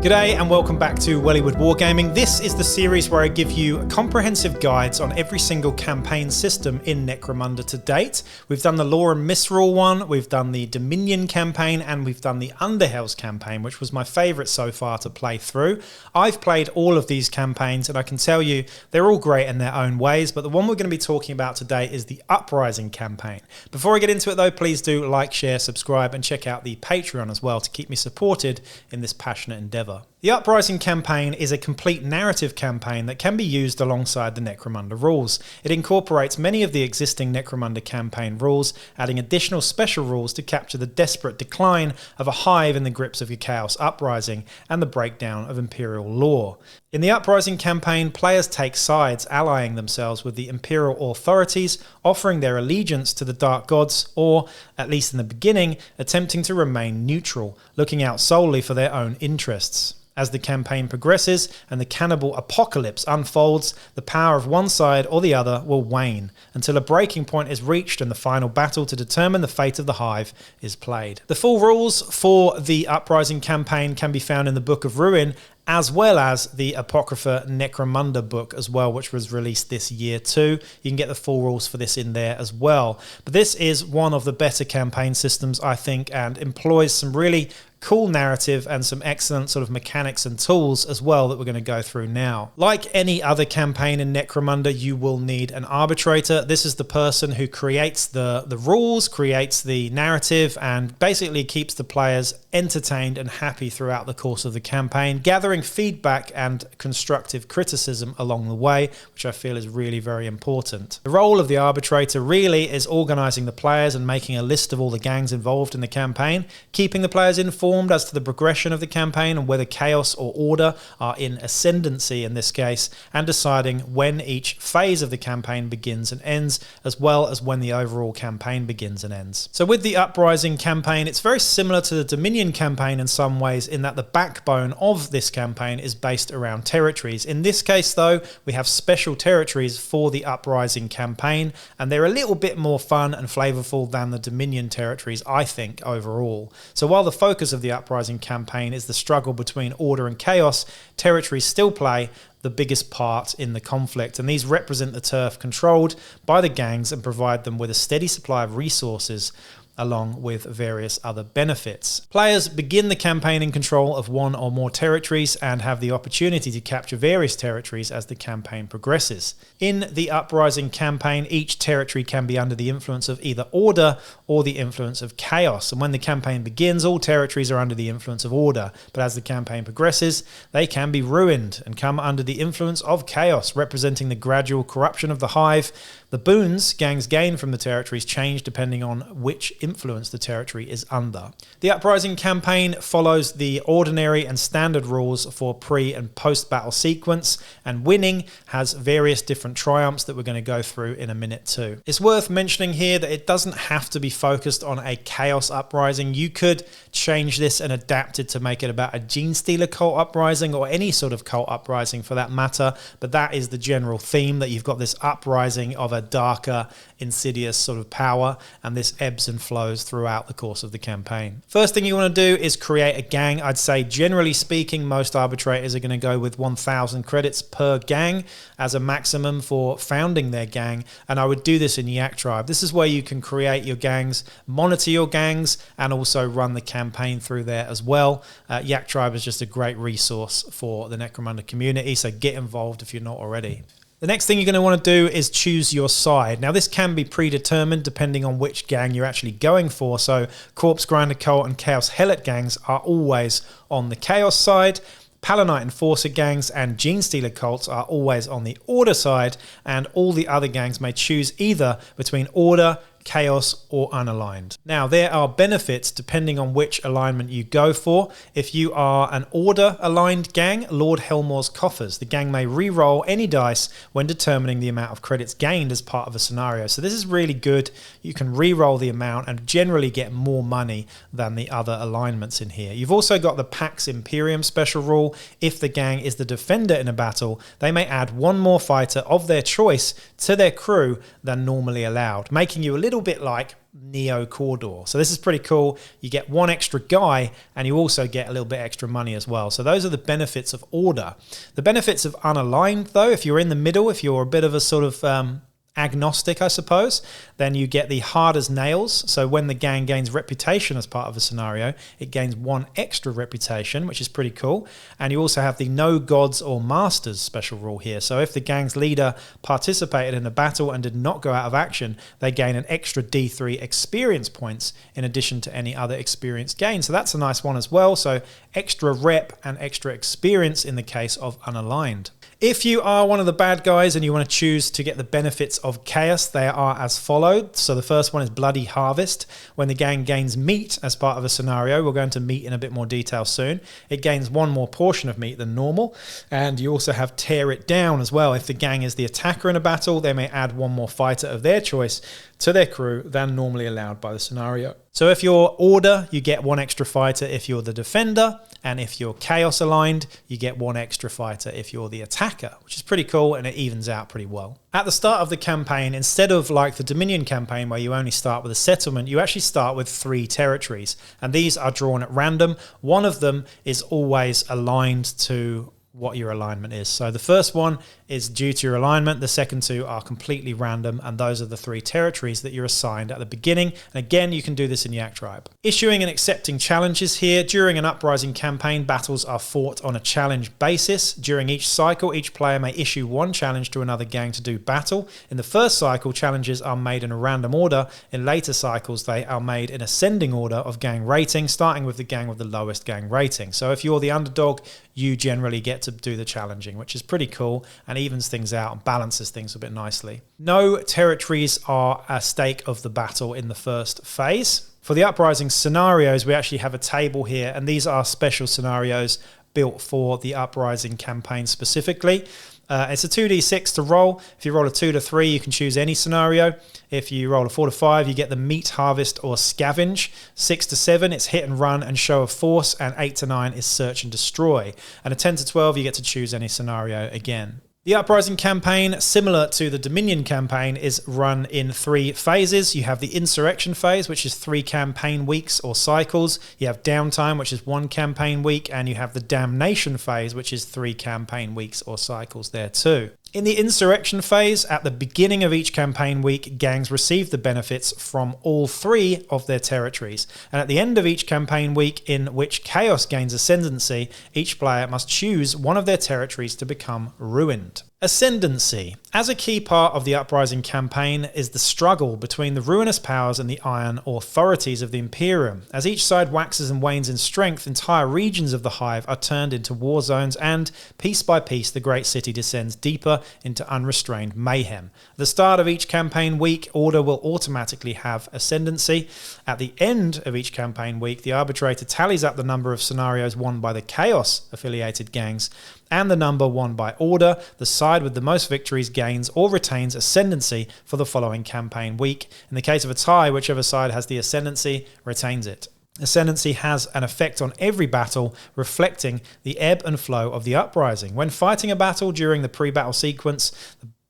G'day and welcome back to Wellywood Wargaming. This is the series where I give you comprehensive guides on every single campaign system in Necromunda to date. We've done the Law and Misrule one, we've done the Dominion campaign, and we've done the Underhells campaign, which was my favourite so far to play through. I've played all of these campaigns and I can tell you they're all great in their own ways, but the one we're going to be talking about today is the Uprising campaign. Before I get into it though, please do like, share, subscribe, and check out the Patreon as well to keep me supported in this passionate endeavour. The Uprising campaign is a complete narrative campaign that can be used alongside the Necromunda rules. It incorporates many of the existing Necromunda campaign rules, adding additional special rules to capture the desperate decline of a hive in the grips of your Chaos Uprising and the breakdown of Imperial law. In the Uprising campaign, players take sides, allying themselves with the Imperial authorities, offering their allegiance to the Dark Gods, or, at least in the beginning, attempting to remain neutral, looking out solely for their own interests. As the campaign progresses and the cannibal apocalypse unfolds, the power of one side or the other will wane, until a breaking point is reached and the final battle to determine the fate of the hive is played. The full rules for the Uprising campaign can be found in the Book of Ruin, as well as the Apocrypha Necromunda book as well, which was released this year too. You can get the full rules for this in there as well. But this is one of the better campaign systems, I think, and employs some really cool narrative and some excellent sort of mechanics and tools as well that we're going to go through now. Like any other campaign in Necromunda, you will need an arbitrator. This is the person who creates the rules, creates the narrative, and basically keeps the players entertained and happy throughout the course of the campaign, gathering feedback and constructive criticism along the way, which I feel is really very important. The role of the arbitrator really is organizing the players and making a list of all the gangs involved in the campaign, keeping the players informed as to the progression of the campaign and whether chaos or order are in ascendancy in this case, and deciding when each phase of the campaign begins and ends, as well as when the overall campaign begins and ends. So with the Uprising campaign, it's very similar to the Dominion campaign in some ways, in that the backbone of this campaign is based around territories. In this case though, we have special territories for the Uprising campaign, and they're a little bit more fun and flavorful than the Dominion territories, I think, overall. So while the focus of the Uprising campaign is the struggle between order and chaos, territories still play the biggest part in the conflict, and these represent the turf controlled by the gangs and provide them with a steady supply of resources along with various other benefits. Players begin the campaign in control of one or more territories and have the opportunity to capture various territories as the campaign progresses. In the Uprising campaign, each territory can be under the influence of either order or the influence of chaos, and when the campaign begins, all territories are under the influence of order, but as the campaign progresses, they can be ruined and come under the influence of chaos, representing the gradual corruption of the hive. The boons gangs gain from the territories change depending on which influence the territory is under. The Uprising campaign follows the ordinary and standard rules for pre- and post-battle sequence, and winning has various different triumphs that we're going to go through in a minute too. It's worth mentioning here that it doesn't have to be focused on a Chaos Uprising. You could change this and adapt it to make it about a Gene Stealer cult uprising, or any sort of cult uprising for that matter, but that is the general theme, that you've got this uprising of a darker, insidious sort of power, and this ebbs and flows throughout the course of the campaign. First thing you want to do is create a gang. I'd say generally speaking, most arbitrators are going to go with 1,000 credits per gang as a maximum for founding their gang, and I would do this in Yak Tribe. This is where you can create your gangs, monitor your gangs, and also run the campaign through there as well. Yak Tribe is just a great resource for the Necromunda community, so get involved if you're not already. The next thing you're going to want to do is choose your side. Now this can be predetermined depending on which gang you're actually going for. So Corpse Grinder Cult and Chaos Helot gangs are always on the Chaos side. Palanite Enforcer gangs and Gene Stealer cults are always on the Order side, and all the other gangs may choose either between Order, Chaos, or Unaligned. Now, there are benefits depending on which alignment you go for. If you are an Order aligned gang, Lord Helmor's Coffers. The gang may re-roll any dice when determining the amount of credits gained as part of a scenario. So this is really good. You can re-roll the amount and generally get more money than the other alignments in here. You've also got the Pax Imperium special rule. If the gang is the defender in a battle, they may add one more fighter of their choice to their crew than normally allowed, making you a little bit like Neo Cawdor. So this is pretty cool. You get one extra guy, and you also get a little bit extra money as well. So those are the benefits of order. The benefits of unaligned, though, if you're in the middle, if you're a bit of a sort of agnostic, I suppose, then you get the hard as nails. So when the gang gains reputation as part of a scenario, it gains one extra reputation, which is pretty cool. And you also have the no gods or masters special rule here. So if the gang's leader participated in a battle and did not go out of action, they gain an extra D3 experience points in addition to any other experience gain. So that's a nice one as well. So extra rep and extra experience in the case of unaligned. If you are one of the bad guys and you want to choose to get the benefits of chaos, they are as followed. So the first one is Bloody Harvest. When the gang gains meat as part of a scenario, we'll go into meat in a bit more detail soon. It gains one more portion of meat than normal. And you also have Tear It Down as well. If the gang is the attacker in a battle, they may add one more fighter of their choice to their crew than normally allowed by the scenario. So if you're order, you get one extra fighter if you're the defender, and if you're chaos aligned, you get one extra fighter if you're the attacker, which is pretty cool, and it evens out pretty well. At the start of the campaign, instead of like the Dominion campaign where you only start with a settlement, you actually start with 3 territories, and these are drawn at random. One of them is always aligned to what your alignment is. So the first one is due to your alignment, the second 2 are completely random, and those are the 3 territories that you're assigned at the beginning. And again, you can do this in Yak Tribe. Issuing and accepting challenges here. During an Uprising campaign, battles are fought on a challenge basis. During each cycle, each player may issue one challenge to another gang to do battle. In the first cycle, challenges are made in a random order. In later cycles, they are made in ascending order of gang rating, starting with the gang with the lowest gang rating. So if you're the underdog, you generally get to do the challenging, which is pretty cool and evens things out and balances things a bit nicely. No territories are a stake of the battle in the first phase. For the Uprising scenarios, we actually have a table here, and these are special scenarios built for the Uprising campaign specifically. It's a 2d6 to roll. If you roll a 2 to 3, you can choose any scenario. If you roll a 4 to 5, you get the meat, harvest, or scavenge. 6 to 7, it's hit and run and show of force. And 8 to 9 is search and destroy. And a 10 to 12, you get to choose any scenario again. The Uprising campaign, similar to the Dominion campaign, is run in 3 phases. You have the Insurrection phase, which is 3 campaign weeks or cycles. You have Downtime, which is 1 campaign week. And you have the Damnation phase, which is 3 campaign weeks or cycles there too. In the Insurrection phase, at the beginning of each campaign week, gangs receive the benefits from all 3 of their territories. And at the end of each campaign week in which Chaos gains ascendancy, each player must choose one of their territories to become ruined. Ascendancy. As a key part of the Uprising campaign is the struggle between the ruinous powers and the iron authorities of the Imperium. As each side waxes and wanes in strength, entire regions of the Hive are turned into war zones, and piece by piece the great city descends deeper into unrestrained mayhem. At the start of each campaign week, Order will automatically have ascendancy. At the end of each campaign week, the Arbitrator tallies up the number of scenarios won by the Chaos affiliated gangs and the number won by Order. The side with the most victories gains or retains ascendancy for the following campaign week. In the case of a tie, whichever side has the ascendancy retains it. Ascendancy has an effect on every battle, reflecting the ebb and flow of the Uprising. When fighting a battle during the pre-battle sequence,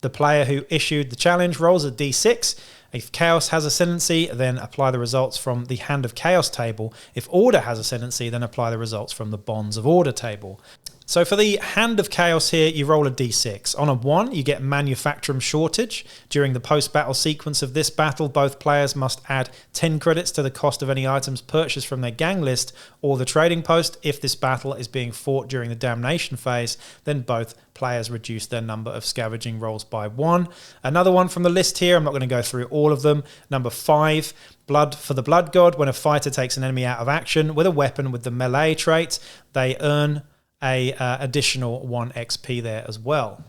the player who issued the challenge rolls a d6. If Chaos has ascendancy, then apply the results from the Hand of Chaos table. If Order has ascendancy, then apply the results from the Bonds of Order table. So for the Hand of Chaos here, you roll a d6. On a 1, you get Manufacturum Shortage. During the post-battle sequence of this battle, both players must add 10 credits to the cost of any items purchased from their gang list or the trading post. If this battle is being fought during the Damnation phase, then both players reduce their number of scavenging rolls by 1. Another one from the list here, I'm not going to go through all of them. Number 5, Blood for the Blood God. When a fighter takes an enemy out of action with a weapon with the melee trait, they earn a additional 1 XP there as well.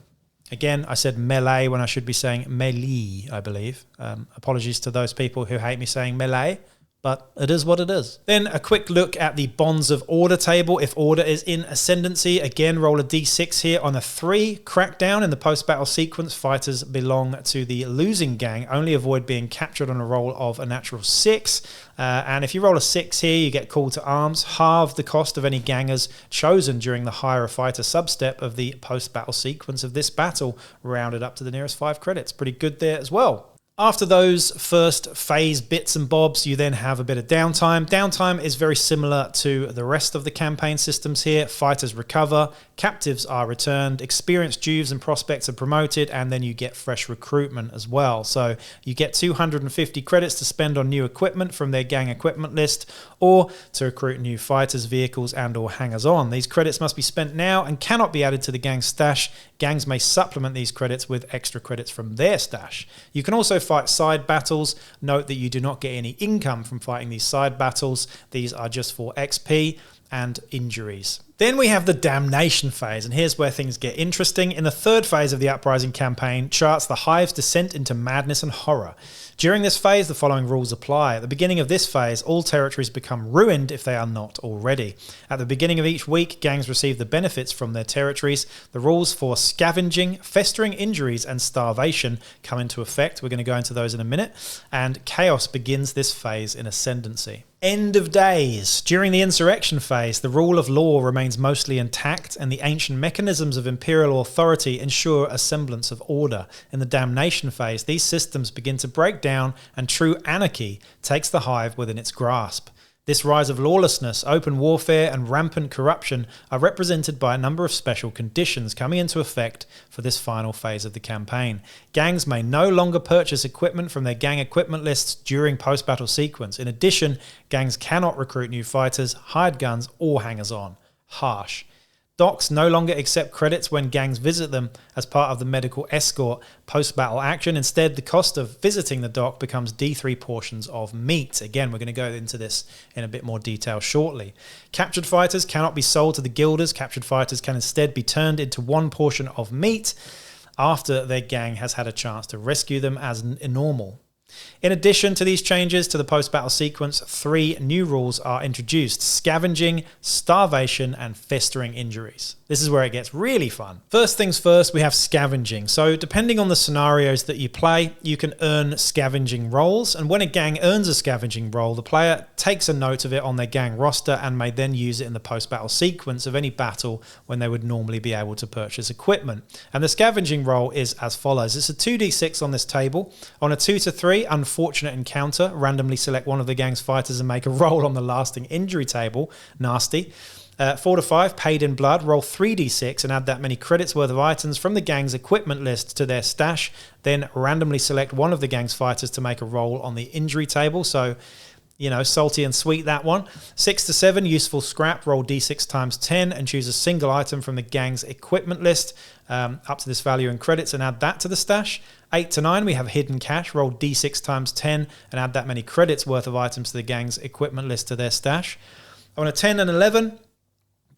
Again, I said melee when I should be saying melee, I believe. Apologies to those people who hate me saying melee, but it is what it is. Then a quick look at the Bonds of Order table. If Order is in ascendancy, again, roll a d6 here. On a 3, crackdown in the post-battle sequence, fighters belong to the losing gang. Only avoid being captured on a roll of a natural 6. And if you roll a 6 here, you get called to arms. Halve the cost of any gangers chosen during the hire a fighter substep of the post-battle sequence of this battle, rounded up to the nearest 5 credits. Pretty good there as well. After those first phase bits and bobs, you then have a bit of downtime. Downtime is very similar to the rest of the campaign systems here. Fighters recover, captives are returned, experienced Juves and prospects are promoted, and then you get fresh recruitment as well. So you get 250 credits to spend on new equipment from their gang equipment list, or to recruit new fighters, vehicles, and or hangers-on. These credits must be spent now and cannot be added to the gang's stash. Gangs may supplement these credits with extra credits from their stash. You can also fight side battles. Note that you do not get any income from fighting these side battles. These are just for XP and injuries. Then we have the Damnation Phase, and here's where things get interesting. In the third phase of the Uprising campaign, charts the Hive's descent into madness and horror. During this phase, the following rules apply. At the beginning of this phase, all territories become ruined if they are not already. At the beginning of each week, gangs receive the benefits from their territories. The rules for Scavenging, Festering Injuries, and Starvation come into effect. We're going to go into those in a minute. And Chaos begins this phase in Ascendancy. End of days. During the Insurrection phase, the rule of law remains mostly intact, and the ancient mechanisms of imperial authority ensure a semblance of order. In the Damnation phase, these systems begin to break down, and true anarchy takes the Hive within its grasp. This rise of lawlessness, open warfare, and rampant corruption are represented by a number of special conditions coming into effect for this final phase of the campaign. Gangs may no longer purchase equipment from their gang equipment lists during post-battle sequence. In addition, gangs cannot recruit new fighters, hired guns, or hangers-on. Harsh. Docks no longer accept credits when gangs visit them as part of the medical escort post-battle action. Instead, the cost of visiting the dock becomes D3 portions of meat. Again, we're going to go into this in a bit more detail shortly. Captured fighters cannot be sold to the guilders. Captured fighters can instead be turned into one portion of meat after their gang has had a chance to rescue them as normal. In addition to these changes to the post-battle sequence, 3 new rules are introduced: Scavenging, Starvation, and Festering Injuries. This is where it gets really fun. First things first, we have Scavenging. So depending on the scenarios that you play, you can earn scavenging roles, and when a gang earns a scavenging role, the player takes a note of it on their gang roster and may then use it in the post-battle sequence of any battle when they would normally be able to purchase equipment. And the scavenging role is as follows. It's a 2d6 on this table. On a 2 to 3, unfortunate encounter, randomly select one of the gang's fighters and make a roll on the lasting injury table. Nasty. 4 to 5, paid in blood, roll 3d6 and add that many credits worth of items from the gang's equipment list to their stash. Then randomly select one of the gang's fighters to make a roll on the injury table. So, you know, salty and sweet, that one. 6 to 7, useful scrap, roll d6 times 10 and choose a single item from the gang's equipment list up to this value in credits and add that to the stash. 8 to 9, we have hidden cash, roll d6 times 10 and add that many credits worth of items to the gang's equipment list to their stash. On a 10 and 11,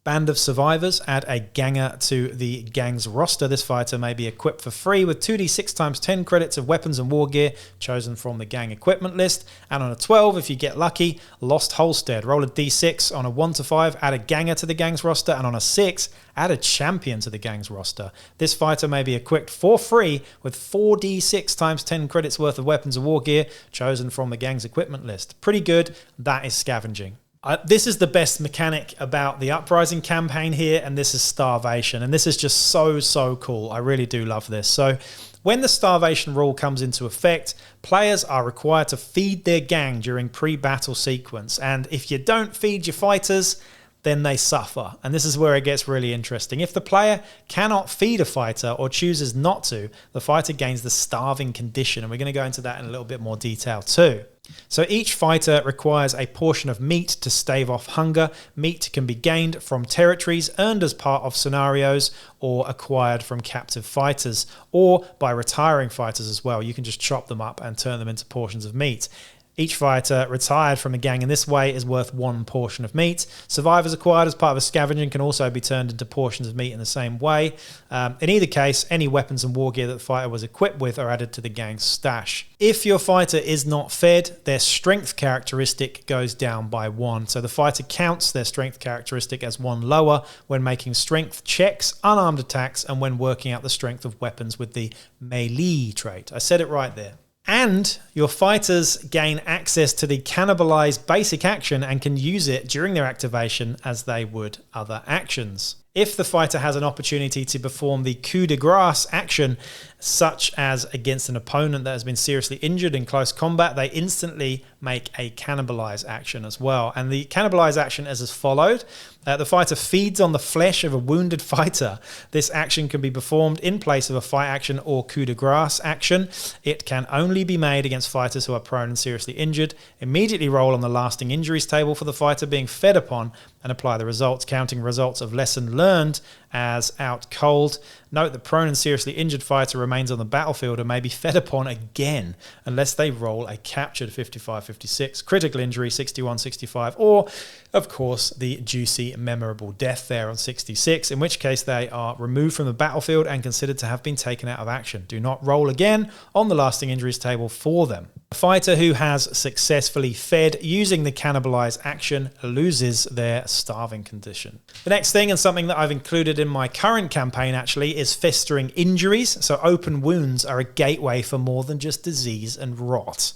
Band of Survivors, add a ganger to the gang's roster. This fighter may be equipped for free with 2d6 times 10 credits of weapons and war gear chosen from the gang equipment list. And on a 12, if you get lucky, Lost Holstead. Roll a d6. On a 1 to 5, add a ganger to the gang's roster. And on a 6, add a champion to the gang's roster. This fighter may be equipped for free with 4d6 times 10 credits worth of weapons and war gear chosen from the gang's equipment list. Pretty good. That is scavenging. This is the best mechanic about the Uprising campaign here, and this is Starvation. And this is just so cool. I really do love this. So when the Starvation rule comes into effect, players are required to feed their gang during pre-battle sequence. And if you don't feed your fighters, then they suffer. And this is where it gets really interesting. If the player cannot feed a fighter or chooses not to, the fighter gains the starving condition. And we're going to go into that in a little bit more detail too. So each fighter requires a portion of meat to stave off hunger. Meat can be gained from territories earned as part of scenarios or acquired from captive fighters, or by retiring fighters as well. You can just chop them up and turn them into portions of meat. Each fighter retired from a gang in this way is worth 1 portion of meat. Survivors acquired as part of a scavenging can also be turned into portions of meat in the same way. In either case, any weapons and war gear that the fighter was equipped with are added to the gang's stash. If your fighter is not fed, their strength characteristic goes down by 1. So the fighter counts their strength characteristic as 1 lower when making strength checks, unarmed attacks, and when working out the strength of weapons with the melee trait. I said it right there. And your fighters gain access to the cannibalize basic action and can use it during their activation as they would other actions. If the fighter has an opportunity to perform the coup de grace action, such as against an opponent that has been seriously injured in close combat, they instantly make a cannibalize action as well. And the cannibalize action is as followed. The fighter feeds on the flesh of a wounded fighter. This action can be performed in place of a fight action or coup de grace action. It can only be made against fighters who are prone and seriously injured. Immediately roll on the lasting injuries table for the fighter being fed upon and apply the results, counting results of lesson learned as out cold. Note the prone and seriously injured fighter remains on the battlefield and may be fed upon again unless they roll a captured 55-56, critical injury 61-65, or of course the juicy memorable death there on 66, in which case they are removed from the battlefield and considered to have been taken out of action. Do not roll again on the lasting injuries table for them. A fighter who has successfully fed using the cannibalize action loses their starving condition. The next thing, and something that I've included in my current campaign actually, is Festering Injuries. So open wounds are a gateway for more than just disease and rot.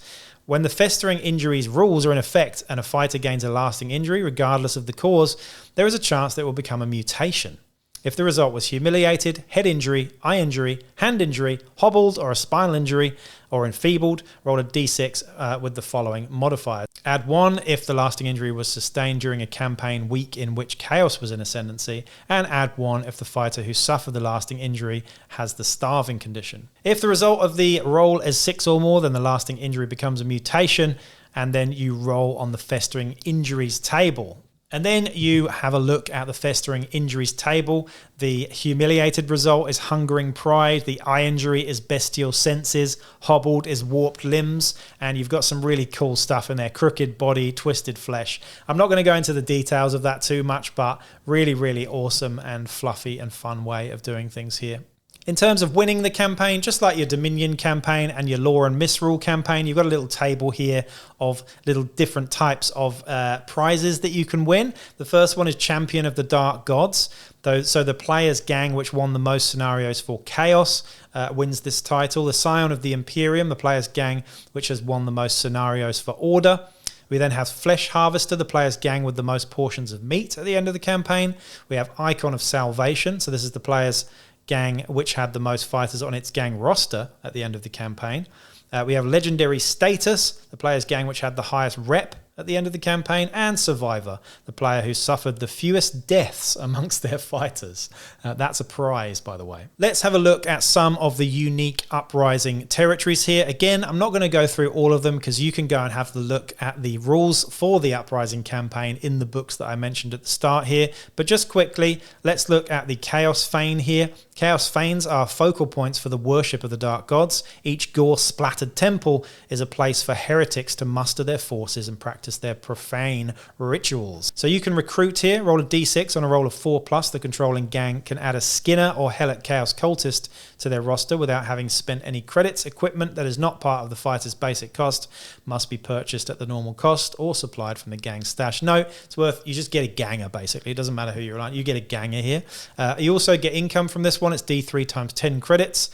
When the Festering Injuries rules are in effect and a fighter gains a lasting injury, regardless of the cause, there is a chance that it will become a mutation. If the result was humiliated, head injury, eye injury, hand injury, hobbled, or a spinal injury, or enfeebled, roll a d6 with the following modifiers. Add 1 if the lasting injury was sustained during a campaign week in which chaos was in ascendancy, and add 1 if the fighter who suffered the lasting injury has the starving condition. If the result of the roll is 6 or more, then the lasting injury becomes a mutation, and then you roll on the Festering Injuries table. And then you have a look at the Festering Injuries table. The humiliated result is hungering pride. The eye injury is bestial senses. Hobbled is warped limbs. And you've got some really cool stuff in there. Crooked body, twisted flesh. I'm not going to go into the details of that too much, but really, really awesome and fluffy and fun way of doing things here. In terms of winning the campaign, just like your Dominion campaign and your Law and Misrule campaign, you've got a little table here of little different types of prizes that you can win. The first one is Champion of the Dark Gods. So the player's gang which won the most scenarios for Chaos wins this title. The Scion of the Imperium, the player's gang which has won the most scenarios for Order. We then have Flesh Harvester, the player's gang with the most portions of meat at the end of the campaign. We have Icon of Salvation, so this is the player's gang which had the most fighters on its gang roster at the end of the campaign. We have Legendary Status, the player's gang which had the highest rep at the end of the campaign, and Survivor, the player who suffered the fewest deaths amongst their fighters. That's a prize, by the way. Let's have a look at some of the unique Uprising territories here. Again, I'm not going to go through all of them because you can go and have the look at the rules for the Uprising campaign in the books that I mentioned at the start here. But just quickly, let's look at the Chaos Fane here. Chaos Fanes are focal points for the worship of the Dark Gods. Each gore-splattered temple is a place for heretics to muster their forces and practice their profane rituals. So you can recruit here, roll a d6 on a roll of 4+. The controlling gang can add a Skinner or Helot Chaos Cultist to their roster without having spent any credits. Equipment that is not part of the fighter's basic cost must be purchased at the normal cost or supplied from the gang stash. No, it's worth, you just get a ganger basically. It doesn't matter who you're on, you get a ganger here. You also get income from this one. It's D3 times 10 credits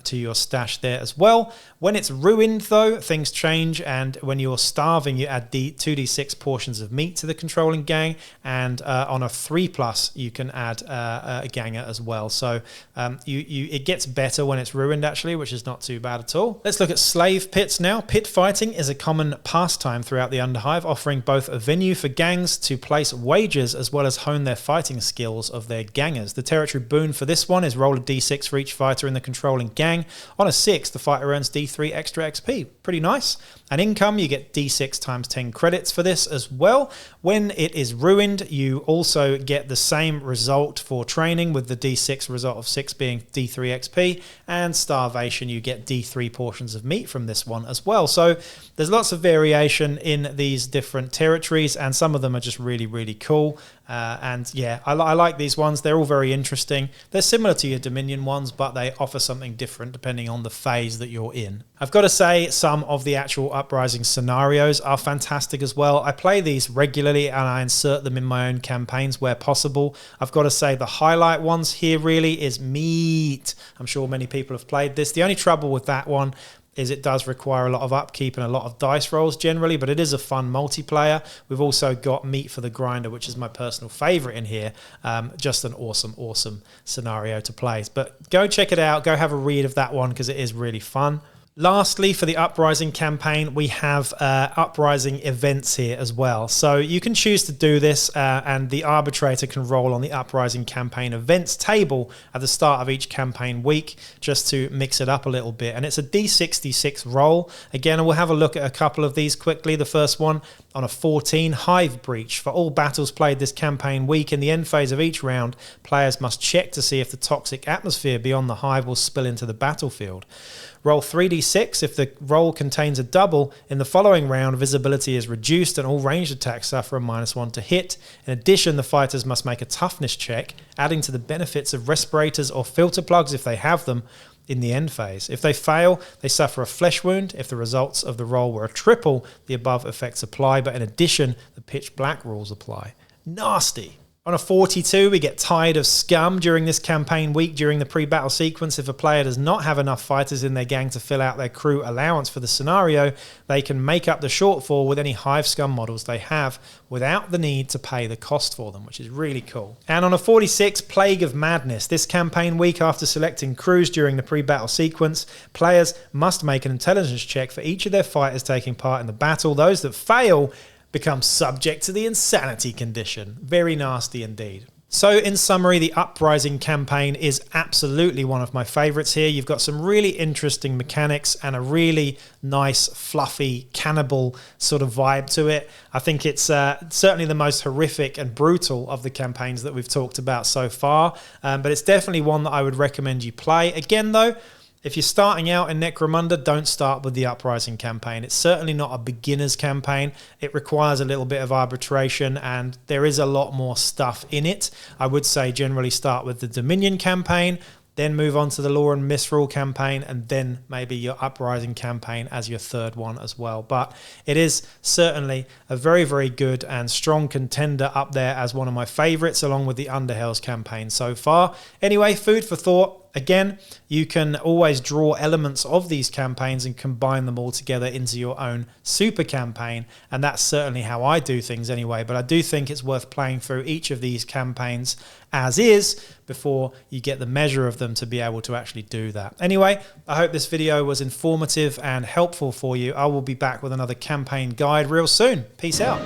to your stash there as well. When it's ruined though, things change, and when you're starving, you add 2d6 portions of meat to the controlling gang, and on a 3+, you can add a ganger as well. So it gets better when it's ruined actually, which is not too bad at all. Let's look at slave pits now. Pit fighting is a common pastime throughout the Underhive, offering both a venue for gangs to place wagers as well as hone their fighting skills of their gangers. The territory boon for this one is roll a d6 for each fighter in the controlling gang. On a 6, the fighter earns d3 extra XP. Pretty nice. And income, you get d6 times 10 credits for this as well. When it is ruined, you also get the same result for training, with the d6 result of 6 being d3 XP, and starvation, you get d3 portions of meat from this one as well. So there's lots of variation in these different territories, and some of them are just really, really cool. And yeah, I like these ones. They're all very interesting. They're similar to your Dominion ones, but they offer something different depending on the phase that you're in. I've got to say, some of the actual Uprising scenarios are fantastic as well. I play these regularly and I insert them in my own campaigns where possible. I've got to say the highlight ones here really is meat. I'm sure many people have played this. The only trouble with that one is it does require a lot of upkeep and a lot of dice rolls generally, but it is a fun multiplayer. We've also got Meat for the Grinder, which is my personal favorite in here. Just an awesome scenario to play. But go check it out. Go have a read of that one because it is really fun. Lastly, for the Uprising campaign, we have Uprising events here as well. So you can choose to do this, and the Arbitrator can roll on the Uprising campaign events table at the start of each campaign week, just to mix it up a little bit. And it's a D66 roll. Again, we'll have a look at a couple of these quickly. The first one, on a 14, Hive Breach. For all battles played this campaign week, in the end phase of each round, players must check to see if the toxic atmosphere beyond the hive will spill into the battlefield. Roll 3d6. If the roll contains a double, in the following round, visibility is reduced and all ranged attacks suffer a -1 to hit. In addition, the fighters must make a toughness check, adding to the benefits of respirators or filter plugs if they have them in the end phase. If they fail, they suffer a flesh wound. If the results of the roll were a triple, the above effects apply, but in addition, the pitch black rules apply. Nasty. On a 42, we get Tide of Scum. During this campaign week, during the pre-battle sequence, if a player does not have enough fighters in their gang to fill out their crew allowance for the scenario, they can make up the shortfall with any Hive Scum models they have without the need to pay the cost for them, which is really cool. And on a 46, Plague of Madness. This campaign week, after selecting crews during the pre-battle sequence, players must make an intelligence check for each of their fighters taking part in the battle. Those that fail become subject to the insanity condition. Very nasty indeed. So in summary, the Uprising campaign is absolutely one of my favorites here. You've got some really interesting mechanics and a really nice, fluffy, cannibal sort of vibe to it. I think it's certainly the most horrific and brutal of the campaigns that we've talked about so far, but it's definitely one that I would recommend you play. Again though, if you're starting out in Necromunda, don't start with the Uprising campaign. It's certainly not a beginner's campaign. It requires a little bit of arbitration, and there is a lot more stuff in it. I would say generally start with the Dominion campaign, then move on to the Law and Misrule campaign, and then maybe your Uprising campaign as your third one as well. But it is certainly a very, very good and strong contender up there as one of my favorites, along with the Underhells campaign so far. Anyway, food for thought. Again, you can always draw elements of these campaigns and combine them all together into your own super campaign, and that's certainly how I do things anyway, but I do think it's worth playing through each of these campaigns as is before you get the measure of them to be able to actually do that. Anyway, I hope this video was informative and helpful for you. I will be back with another campaign guide real soon. Peace out.